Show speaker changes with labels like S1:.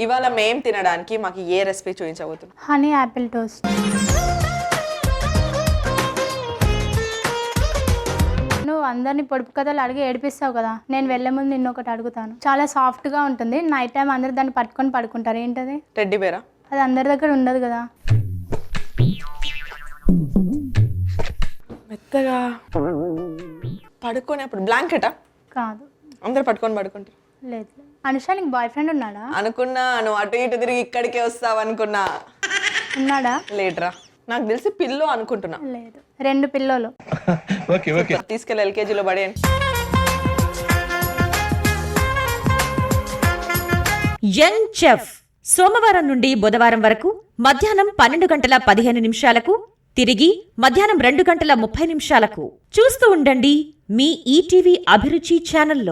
S1: ఇవాళ మేము తినడానికి మాకు ఏ రెసిపీ చూపించబోతున్నాం?
S2: Honey apple toast. నువ్వు అందరినీ పొడుపు కథలు అడిగి ఏడిపిస్తావు కదా, నేను వెళ్లే ముందు నిన్ను ఒకటి అడుగుతాను. చాలా సాఫ్ట్ గా ఉంటుంది, నైట్ టైం అందరు దాన్ని పట్టుకొని పడుకుంటారు. ఏంటది?
S1: టెడ్డీ బేరా?
S2: అది అందరి దగ్గర ఉండదు కదా.
S1: మెత్తగా పడుకొని అప్పుడు బ్లాంకెటా?
S2: కాదు.
S1: అందరు పట్టుకొని పడుకుంటారు.
S2: లేదు. అనుష నీకు బాయ్ ఫ్రెండ్ ఉన్నాడా?
S1: అనుకున్నా, నువ్వు అటు ఇటు తిరిగి ఇక్కడికే వస్తావు అనుకున్నా.
S2: ఉన్నాడా?
S1: లేట్రా, నాకు తెలిసి పిల్లో అనుకుంటున్నా.
S2: లేదు, 2 పిల్లలు.
S1: తీసుకెళ్ళి ఎల్కేజీలో పడేయండి.
S3: యంగ్ చెఫ్ సోమవారం నుండి బుధవారం వరకు మధ్యాహ్నం 12:15 తిరిగి మధ్యాహ్నం 2:30 చూస్తూ ఉండండి మీ ఈటీవీ అభిరుచి ఛానల్లో.